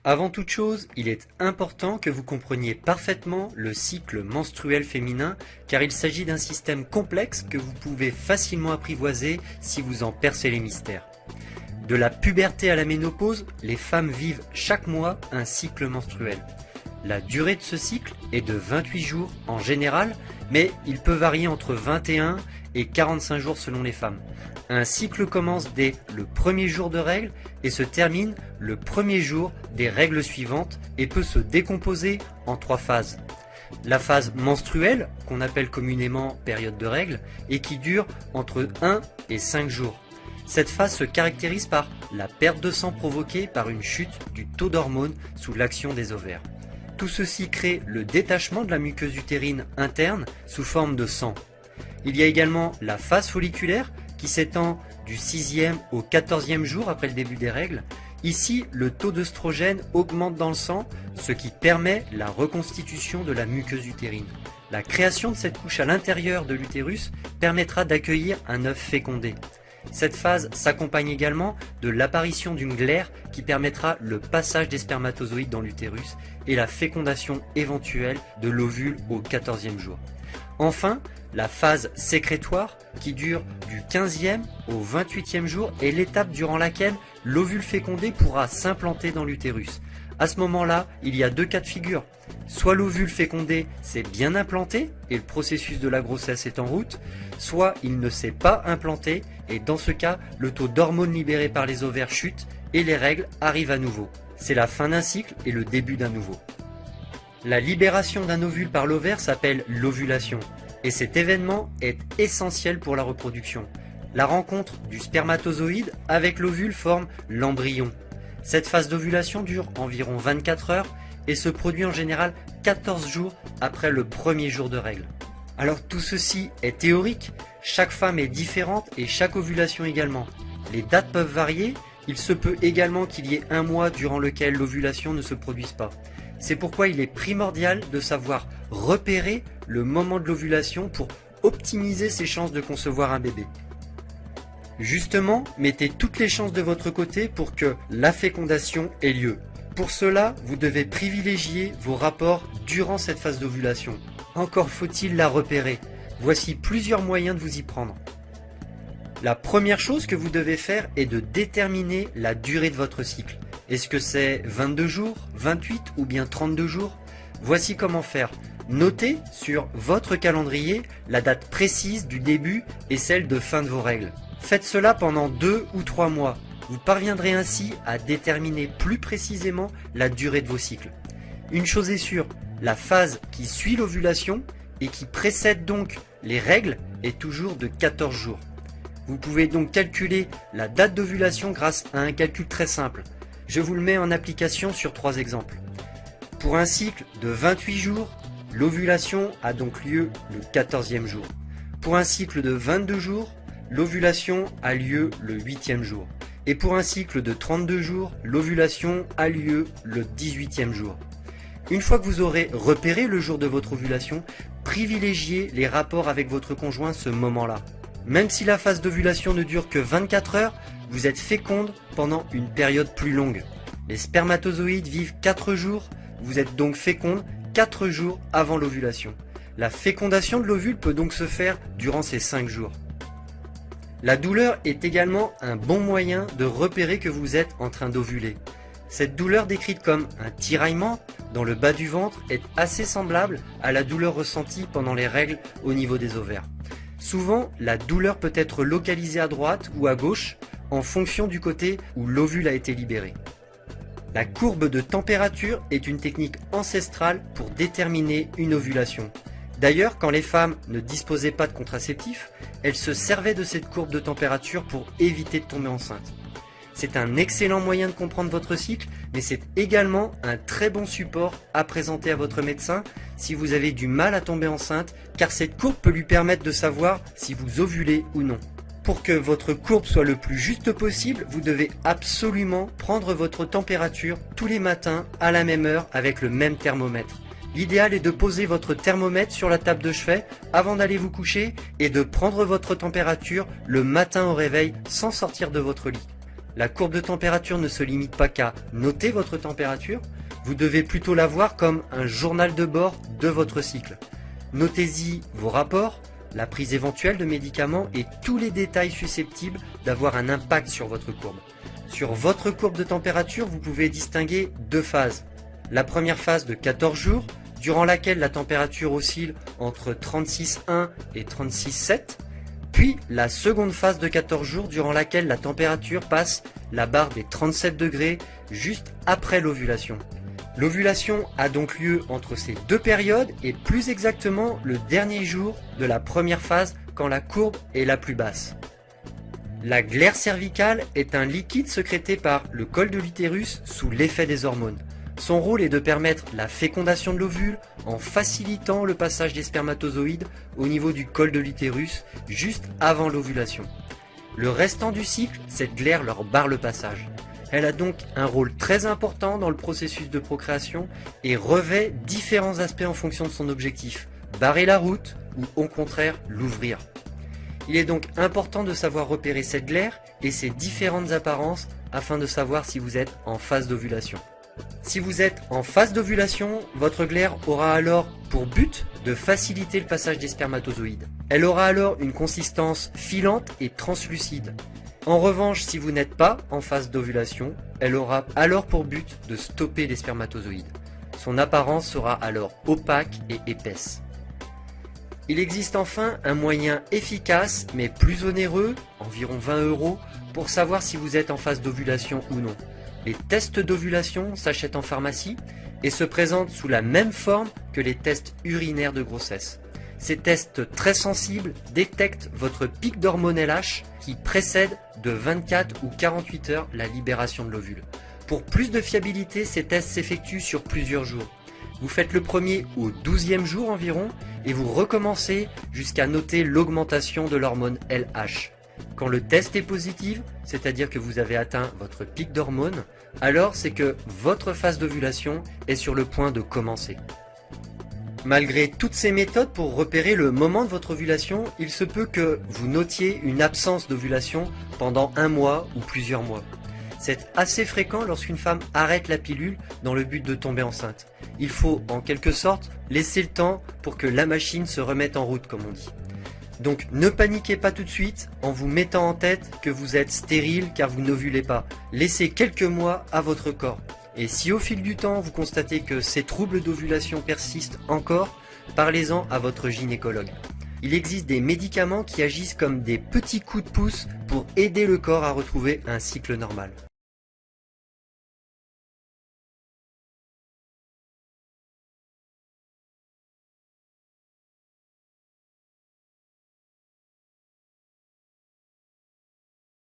Avant toute chose, il est important que vous compreniez parfaitement le cycle menstruel féminin car il s'agit d'un système complexe que vous pouvez facilement apprivoiser si vous en percez les mystères. De la puberté à la ménopause, les femmes vivent chaque mois un cycle menstruel. La durée de ce cycle est de 28 jours en général, mais il peut varier entre 21 et 45 jours selon les femmes. Un cycle commence dès le premier jour de règles et se termine le premier jour des règles suivantes et peut se décomposer en 3 phases. La phase menstruelle, qu'on appelle communément période de règles, et qui dure entre 1 et 5 jours. Cette phase se caractérise par la perte de sang provoquée par une chute du taux d'hormones sous l'action des ovaires. Tout ceci crée le détachement de la muqueuse utérine interne sous forme de sang. Il y a également la phase folliculaire qui s'étend du 6e au 14e jour après le début des règles. Ici, le taux d'œstrogène augmente dans le sang, ce qui permet la reconstitution de la muqueuse utérine. La création de cette couche à l'intérieur de l'utérus permettra d'accueillir un œuf fécondé. Cette phase s'accompagne également de l'apparition d'une glaire qui permettra le passage des spermatozoïdes dans l'utérus et la fécondation éventuelle de l'ovule au 14e jour. Enfin, la phase sécrétoire qui dure du 15e au 28e jour est l'étape durant laquelle l'ovule fécondé pourra s'implanter dans l'utérus. À ce moment-là, il y a 2 cas de figure. Soit l'ovule fécondé s'est bien implanté et le processus de la grossesse est en route, soit il ne s'est pas implanté et dans ce cas, le taux d'hormones libérées par les ovaires chute et les règles arrivent à nouveau. C'est la fin d'un cycle et le début d'un nouveau. La libération d'un ovule par l'ovaire s'appelle l'ovulation et cet événement est essentiel pour la reproduction. La rencontre du spermatozoïde avec l'ovule forme l'embryon. Cette phase d'ovulation dure environ 24 heures et se produit en général 14 jours après le premier jour de règles. Alors tout ceci est théorique, chaque femme est différente et chaque ovulation également. Les dates peuvent varier, il se peut également qu'il y ait un mois durant lequel l'ovulation ne se produise pas. C'est pourquoi il est primordial de savoir repérer le moment de l'ovulation pour optimiser ses chances de concevoir un bébé. Justement, mettez toutes les chances de votre côté pour que la fécondation ait lieu. Pour cela, vous devez privilégier vos rapports durant cette phase d'ovulation. Encore faut-il la repérer. Voici plusieurs moyens de vous y prendre. La première chose que vous devez faire est de déterminer la durée de votre cycle. Est-ce que c'est 22 jours, 28 ou bien 32 jours? Voici comment faire. Notez sur votre calendrier la date précise du début et celle de fin de vos règles. Faites cela pendant 2 ou 3 mois. Vous parviendrez ainsi à déterminer plus précisément la durée de vos cycles. Une chose est sûre, la phase qui suit l'ovulation et qui précède donc les règles est toujours de 14 jours. Vous pouvez donc calculer la date d'ovulation grâce à un calcul très simple. Je vous le mets en application sur 3 exemples. Pour un cycle de 28 jours, l'ovulation a donc lieu le 14e jour. Pour un cycle de 22 jours, l'ovulation a lieu le 8e jour. Et pour un cycle de 32 jours, l'ovulation a lieu le 18e jour. Une fois que vous aurez repéré le jour de votre ovulation, privilégiez les rapports avec votre conjoint ce moment-là. Même si la phase d'ovulation ne dure que 24 heures, vous êtes féconde pendant une période plus longue. Les spermatozoïdes vivent 4 jours, vous êtes donc féconde 4 jours avant l'ovulation. La fécondation de l'ovule peut donc se faire durant ces 5 jours. La douleur est également un bon moyen de repérer que vous êtes en train d'ovuler. Cette douleur décrite comme un tiraillement dans le bas du ventre est assez semblable à la douleur ressentie pendant les règles au niveau des ovaires. Souvent, la douleur peut être localisée à droite ou à gauche en fonction du côté où l'ovule a été libéré. La courbe de température est une technique ancestrale pour déterminer une ovulation. D'ailleurs, quand les femmes ne disposaient pas de contraceptifs, elles se servaient de cette courbe de température pour éviter de tomber enceinte. C'est un excellent moyen de comprendre votre cycle, mais c'est également un très bon support à présenter à votre médecin si vous avez du mal à tomber enceinte, car cette courbe peut lui permettre de savoir si vous ovulez ou non. Pour que votre courbe soit le plus juste possible, vous devez absolument prendre votre température tous les matins à la même heure avec le même thermomètre. L'idéal est de poser votre thermomètre sur la table de chevet avant d'aller vous coucher et de prendre votre température le matin au réveil sans sortir de votre lit. La courbe de température ne se limite pas qu'à noter votre température, vous devez plutôt la voir comme un journal de bord de votre cycle. Notez-y vos rapports, la prise éventuelle de médicaments et tous les détails susceptibles d'avoir un impact sur votre courbe. Sur votre courbe de température, vous pouvez distinguer deux phases. La première phase de 14 jours, durant laquelle la température oscille entre 36,1 et 36,7, puis la seconde phase de 14 jours durant laquelle la température passe la barre des 37 degrés juste après l'ovulation. L'ovulation a donc lieu entre ces deux périodes et plus exactement le dernier jour de la première phase quand la courbe est la plus basse. La glaire cervicale est un liquide sécrété par le col de l'utérus sous l'effet des hormones. Son rôle est de permettre la fécondation de l'ovule en facilitant le passage des spermatozoïdes au niveau du col de l'utérus juste avant l'ovulation. Le restant du cycle, cette glaire leur barre le passage. Elle a donc un rôle très important dans le processus de procréation et revêt différents aspects en fonction de son objectif, barrer la route ou au contraire l'ouvrir. Il est donc important de savoir repérer cette glaire et ses différentes apparences afin de savoir si vous êtes en phase d'ovulation. Si vous êtes en phase d'ovulation, votre glaire aura alors pour but de faciliter le passage des spermatozoïdes. Elle aura alors une consistance filante et translucide. En revanche, si vous n'êtes pas en phase d'ovulation, elle aura alors pour but de stopper les spermatozoïdes. Son apparence sera alors opaque et épaisse. Il existe enfin un moyen efficace mais plus onéreux, environ 20 €, pour savoir si vous êtes en phase d'ovulation ou non. Les tests d'ovulation s'achètent en pharmacie et se présentent sous la même forme que les tests urinaires de grossesse. Ces tests très sensibles détectent votre pic d'hormone LH qui précède de 24 ou 48 heures la libération de l'ovule. Pour plus de fiabilité, ces tests s'effectuent sur plusieurs jours. Vous faites le premier au 12e jour environ et vous recommencez jusqu'à noter l'augmentation de l'hormone LH. Quand le test est positif, c'est-à-dire que vous avez atteint votre pic d'hormones, alors c'est que votre phase d'ovulation est sur le point de commencer. Malgré toutes ces méthodes pour repérer le moment de votre ovulation, il se peut que vous notiez une absence d'ovulation pendant un mois ou plusieurs mois. C'est assez fréquent lorsqu'une femme arrête la pilule dans le but de tomber enceinte. Il faut en quelque sorte laisser le temps pour que la machine se remette en route, comme on dit. Donc ne paniquez pas tout de suite en vous mettant en tête que vous êtes stérile car vous n'ovulez pas. Laissez quelques mois à votre corps. Et si au fil du temps vous constatez que ces troubles d'ovulation persistent encore, parlez-en à votre gynécologue. Il existe des médicaments qui agissent comme des petits coups de pouce pour aider le corps à retrouver un cycle normal.